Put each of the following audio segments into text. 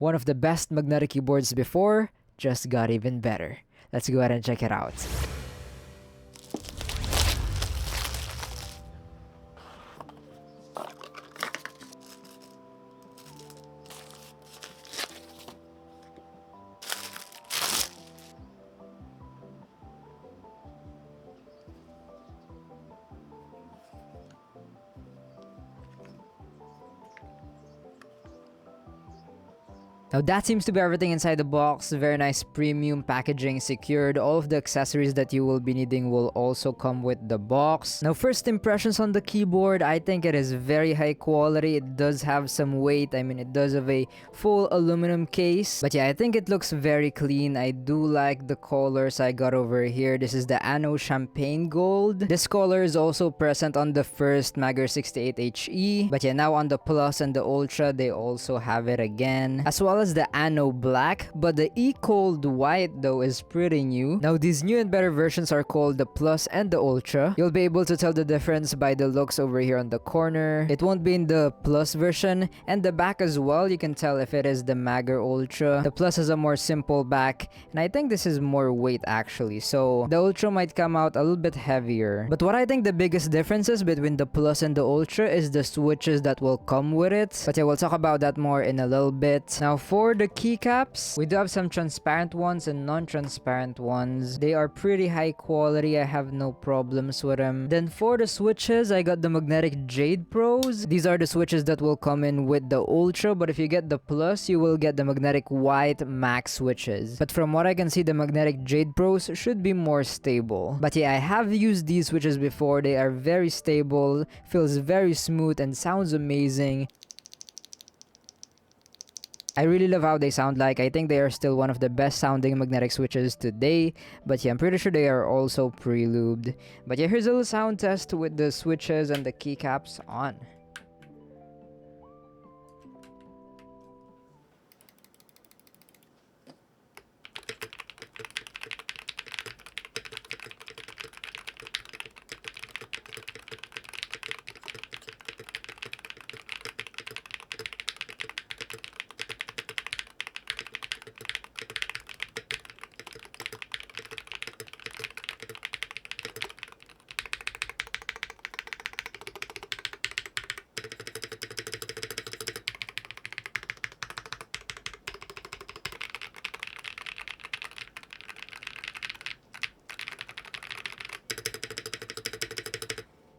One of the best magnetic keyboards before just got even better. Let's go ahead and check it out. Now that seems to be everything inside the box. Very nice premium packaging, secured. All of the accessories that you will be needing will also come with the box. Now first impressions on the keyboard, I think it is very high quality. It does have some weight. I mean, it does have a full aluminum case. But yeah, I think it looks very clean. I do like the colors I got over here. This is the Anno Champagne Gold. This color is also present on the first Magger 68HE. But yeah, now on the Plus and the Ultra, they also have it again. As well as the Anno Black, but the E-Cold White though is pretty new. Now these new and better versions are called the Plus and the Ultra. You'll be able to tell the difference by the looks over here on the corner. It won't be in the Plus version, and the back as well, you can tell if it is the Magger Ultra. The Plus has a more simple back, and I think this is more weight actually, so the Ultra might come out a little bit heavier. But what I think the biggest differences between the Plus and the Ultra is the switches that will come with it. But yeah, we'll talk about that more in a little bit. Now for the keycaps, we do have some transparent ones and non-transparent ones. They are pretty high quality. I have no problems with them. Then for the switches, I got the magnetic Jade Pros. These are the switches that will come in with the Ultra, but if you get the Plus, you will get the magnetic white Max switches. But from what I can see, the magnetic Jade Pros should be more stable. But yeah, I have used these switches before. They are very stable, feels very smooth, and sounds amazing. I really love how they sound like. I think they are still one of the best sounding magnetic switches today. But yeah, I'm pretty sure they are also pre-lubed. But yeah, here's a little sound test with the switches and the keycaps on.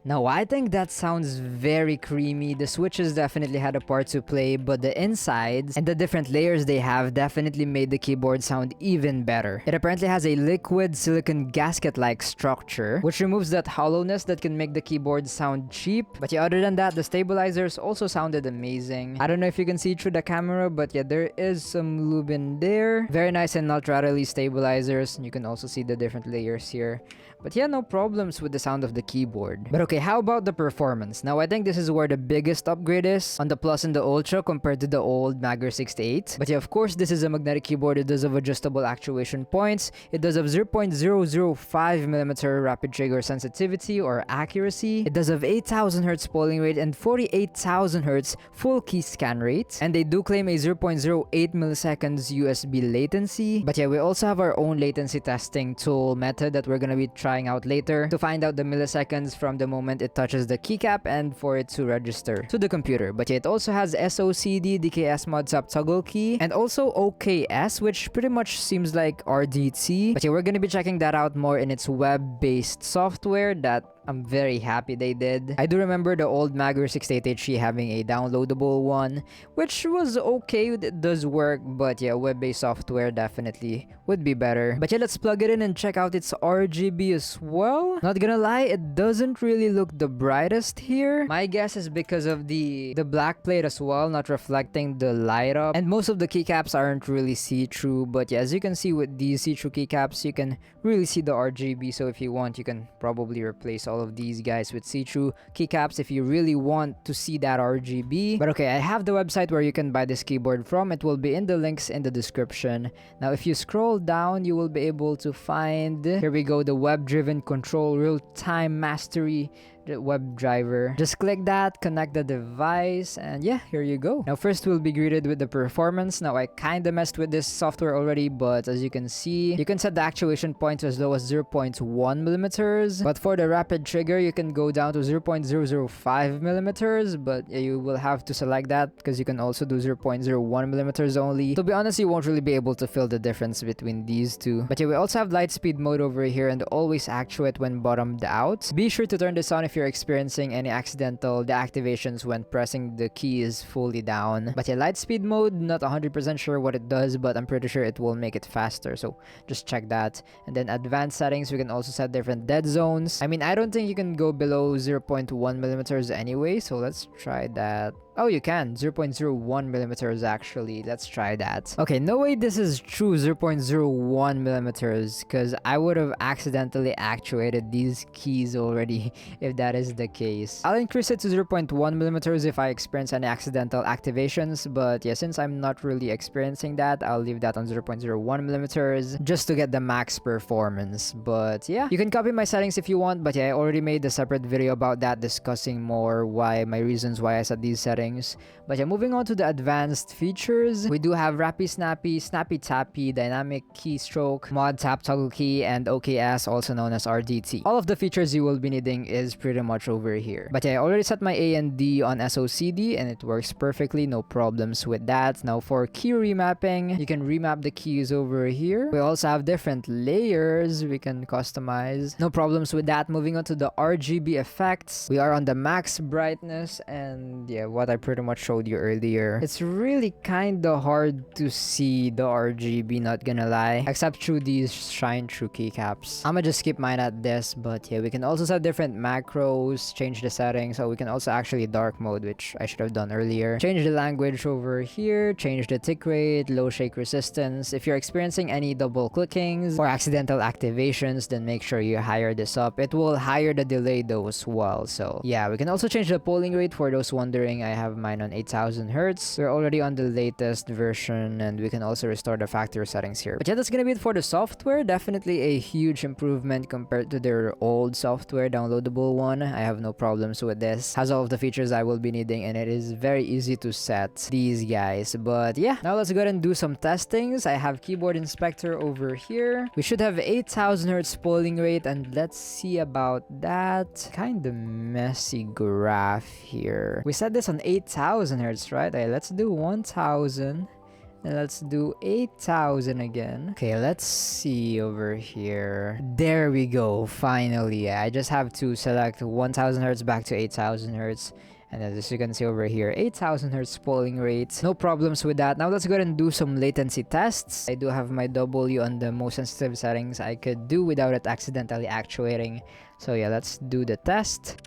Now, I think that sounds very creamy. The switches definitely had a part to play, but the insides and the different layers they have definitely made the keyboard sound even better. It apparently has a liquid silicon gasket-like structure, which removes that hollowness that can make the keyboard sound cheap. But yeah, other than that, the stabilizers also sounded amazing. I don't know if you can see through the camera, but yeah, there is some lube in there. Very nice and ultra-rally stabilizers. You can also see the different layers here. But yeah, no problems with the sound of the keyboard. But okay, how about the performance? Now, I think this is where the biggest upgrade is on the Plus and the Ultra compared to the old Magger 68. But yeah, of course, this is a magnetic keyboard. It does have adjustable actuation points. It does have 0.005mm rapid trigger sensitivity or accuracy. It does have 8,000 Hz polling rate and 48,000 Hz full key scan rate. And they do claim a 0.08 milliseconds USB latency. But yeah, we also have our own latency testing tool method that we're gonna be trying out later to find out the milliseconds from the moment it touches the keycap and for it to register to the computer. But yeah, it also has SOCD, DKS mod sub toggle key, and also OKS, which pretty much seems like RDT. But yeah, we're gonna be checking that out more in its web-based software that I'm very happy they did. I do remember the old Magger 68HE having a downloadable one, which was okay, it does work, but yeah, web-based software definitely would be better. But yeah, let's plug it in and check out its RGB as well. Not gonna lie, it doesn't really look the brightest here. My guess is because of the black plate as well, not reflecting the light up. And most of the keycaps aren't really see-through, but yeah, as you can see with these see-through keycaps, you can really see the RGB. So if you want, you can probably replace all of these guys with see-through keycaps if you really want to see that RGB. But okay, I have the website where you can buy this keyboard from. It will be in the links in the description. Now, if you scroll down, you will be able to find, here we go, the web-driven control real-time mastery the web driver. Just click that, connect the device, and yeah, here you go. Now first we'll be greeted with the performance. Now I kinda messed with this software already, but as you can see, you can set the actuation point to as low as 0.1 millimeters. But for the rapid trigger, you can go down to 0.005 millimeters. But yeah, you will have to select that because you can also do 0.01 millimeters only. To be honest, you won't really be able to feel the difference between these two. But yeah, we also have light speed mode over here and always actuate when bottomed out. Be sure to turn this on if you're experiencing any accidental deactivations when pressing the keys fully down. But yeah, light speed mode, not 100% sure what it does, but I'm pretty sure it will make it faster, so just check that. And then advanced settings, we can also set different dead zones. I mean, I don't think you can go below 0.1 millimeters anyway, so let's try that. Oh, you can. 0.01 millimeters actually. Let's try that. Okay, no way this is true 0.01 millimeters because I would have accidentally actuated these keys already if that is the case. I'll increase it to 0.1 millimeters if I experience any accidental activations, but yeah, since I'm not really experiencing that, I'll leave that on 0.01 millimeters just to get the max performance. But yeah, you can copy my settings if you want, but yeah, I already made a separate video about that discussing more my reasons why I set these settings. But yeah, moving on to the advanced features, we do have Rappy Snappy, Snappy Tappy, Dynamic Keystroke, Mod Tap Toggle Key, and OKS, also known as RDT. All of the features you will be needing is pretty much over here. But yeah, I already set my A and D on SOCD and it works perfectly, no problems with that. Now for key remapping, you can remap the keys over here. We also have different layers we can customize, no problems with that. Moving on to the RGB effects, we are on the max brightness, and yeah, what I pretty much showed you earlier. It's really kinda hard to see the RGB, not gonna lie, except through these shine through keycaps. I'ma just skip mine at this, but yeah, we can also set different macros, change the settings, so we can also actually dark mode, which I should have done earlier. Change the language over here, change the tick rate, low shake resistance. If you're experiencing any double clickings or accidental activations, then make sure you higher this up. It will higher the delay though as well. So yeah, we can also change the polling rate. For those wondering, I have mine on 8000 Hz. We're already on the latest version, and we can also restore the factory settings here. But yeah, that's gonna be it for the software. Definitely a huge improvement compared to their old software downloadable one. I have no problems with this. Has all of the features I will be needing, and it is very easy to set these guys. But yeah, now let's go ahead and do some testings. I have keyboard inspector over here. We should have 8000 Hz polling rate, and let's see about that. Kind of messy graph here. We set this on 8000 Hz, right? Okay, let's do 1000. And let's do 8000 again. Okay, let's see over here. There we go. Finally, I just have to select 1000 Hz back to 8000 Hz. And as you can see over here, 8000 Hz polling rate. No problems with that. Now let's go ahead and do some latency tests. I do have my W on the most sensitive settings I could do without it accidentally actuating. So yeah, let's do the test.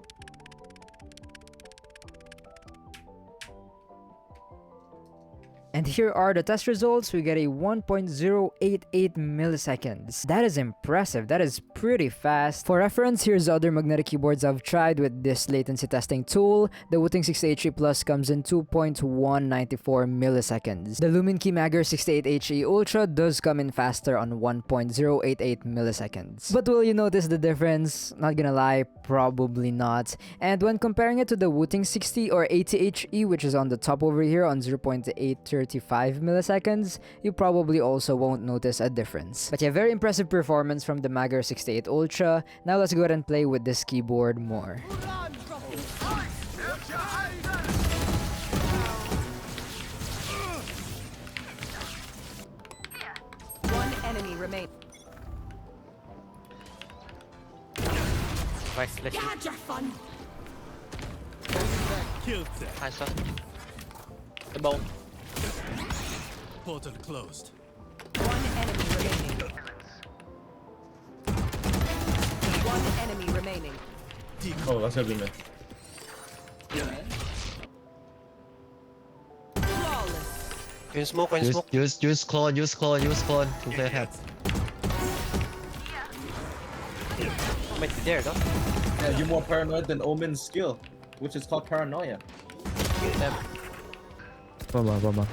And here are the test results. We get a 1.088 milliseconds. That is impressive. That is pretty fast. For reference, here's other magnetic keyboards I've tried with this latency testing tool. The Wooting 68HE Plus comes in 2.194 milliseconds. The LUMINKEY Magger 68HE Ultra does come in faster on 1.088 milliseconds. But will you notice the difference? Not gonna lie, probably not. And when comparing it to the Wooting 60 or 80HE, which is on the top over here on 0.835 milliseconds, you probably also won't notice a difference. But yeah, very impressive performance from the Magger 68 Ultra. Now let's go ahead and play with this keyboard more. One enemy remains. Nice, let's Had your fun. nice one. The ball. Portal closed. One enemy remaining. One enemy remaining. Oh, that's gonna be me. Flawless. Can you smoke? Can you smoke? Use clone to play ahead. Might be there, though. Yeah, you're more paranoid than Omen's skill, which is called paranoia. Damn. Bomba. One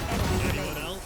enemy remaining.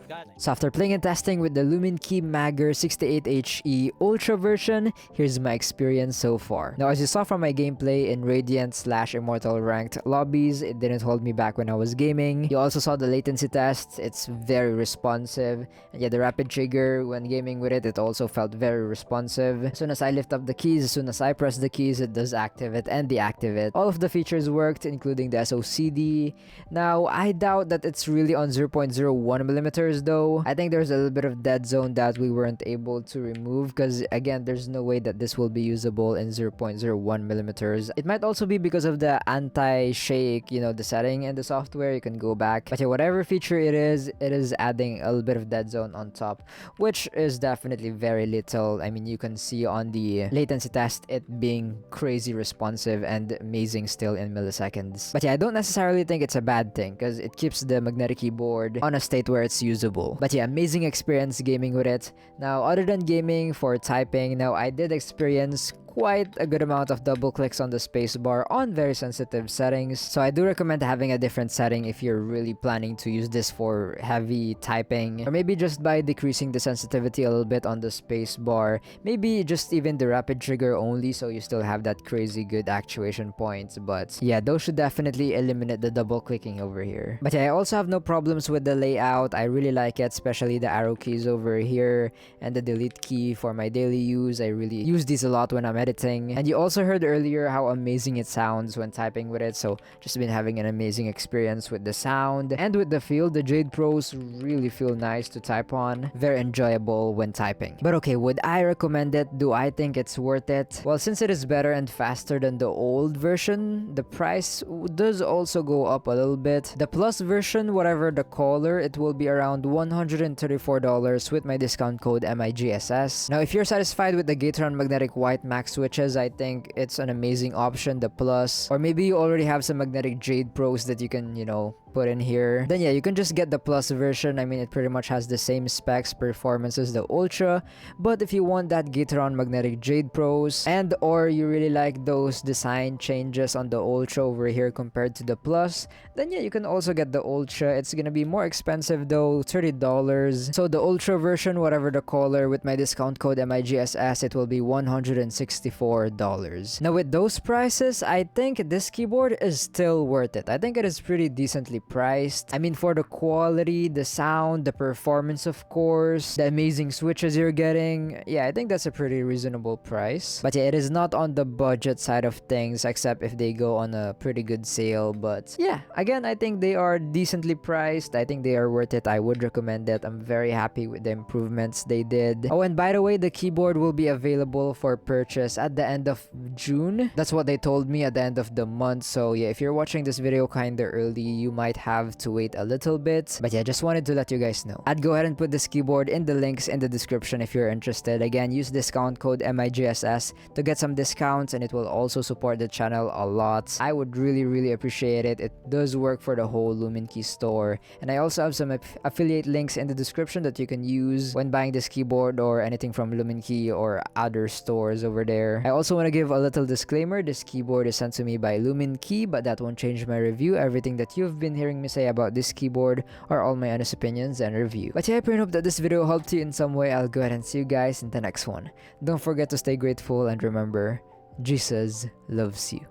Guys. So after playing and testing with the LUMINKEY Magger 68HE Ultra version, here's my experience so far. Now as you saw from my gameplay in Radiant/Immortal ranked lobbies, it didn't hold me back when I was gaming. You also saw the latency test, it's very responsive. And yeah, the rapid trigger when gaming with it, it also felt very responsive. As soon as I lift up the keys, as soon as I press the keys, it does activate and deactivate. All of the features worked, including the SOCD. Now, I doubt that it's really on 0.01 millimeters though. I think there's a little bit of dead zone that we weren't able to remove because again, there's no way that this will be usable in 0.01 millimeters. It might also be because of the anti-shake, you know, the setting in the software. You can go back. But yeah, whatever feature it is adding a little bit of dead zone on top, which is definitely very little. I mean, you can see on the latency test it being crazy responsive and amazing still in milliseconds. But yeah, I don't necessarily think it's a bad thing because it keeps the magnetic keyboard on a state where it's usable. But yeah, amazing experience gaming with it. Now, other than gaming, for typing, now I did experience quite a good amount of double clicks on the spacebar on very sensitive settings. So I do recommend having a different setting if you're really planning to use this for heavy typing, or maybe just by decreasing the sensitivity a little bit on the spacebar, maybe just even the rapid trigger only so you still have that crazy good actuation points. But yeah, those should definitely eliminate the double clicking over here. But yeah, I also have no problems with the layout. I really like it, especially the arrow keys over here and the delete key for my daily use. I really use these a lot when I'm editing. And you also heard earlier how amazing it sounds when typing with it, so just been having an amazing experience with the sound and with the feel. The Jade Pros really feel nice to type on, very enjoyable when typing. But okay, would I recommend it? Do I think it's worth it? Well, since it is better and faster than the old version, the price does also go up a little bit. The Plus version, whatever the color, it will be around $134 with my discount code MIGSS. Now if you're satisfied with the Gateron Magnetic White Max switches, I think it's an amazing option, the Plus. Or maybe you already have some magnetic Jade Pros that you can, you know, put in here. Then yeah, you can just get the Plus version. I mean, it pretty much has the same specs, performance as the Ultra. But if you want that Gateron Magnetic Jade Pros, and or you really like those design changes on the Ultra over here compared to the Plus, then yeah, you can also get the Ultra. It's gonna be more expensive though, $30. So the Ultra version, whatever the color, with my discount code MIGSS, it will be $164. Now with those prices, I think this keyboard is still worth it. I think it is pretty decently priced. I mean, for the quality, the sound, the performance, of course, the amazing switches you're getting, yeah, I think that's a pretty reasonable price. But yeah, it is not on the budget side of things, except if they go on a pretty good sale. But yeah, again, I think they are decently priced. I think they are worth it. I would recommend it. I'm very happy with the improvements they did. Oh, and by the way, the keyboard will be available for purchase at the end of June. That's what they told me, at the end of the month. So yeah, if you're watching this video kinda early, you might have to wait a little bit. But yeah, just wanted to let you guys know. I'd go ahead and put this keyboard in the links in the description if you're interested. Again, use discount code MIGSS to get some discounts, and it will also support the channel a lot. I would really appreciate it. It does work for the whole LUMINKEY store. And I also have some affiliate links in the description that you can use when buying this keyboard or anything from LUMINKEY or other stores over there. I also want to give a little disclaimer. This keyboard is sent to me by LUMINKEY, but that won't change my review. Everything that you've been hearing me say about this keyboard are all my honest opinions and review. But yeah, I pray and hope that this video helped you in some way. I'll go ahead and see you guys in the next one. Don't forget to stay grateful, and remember, Jesus loves you.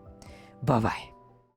Bye bye.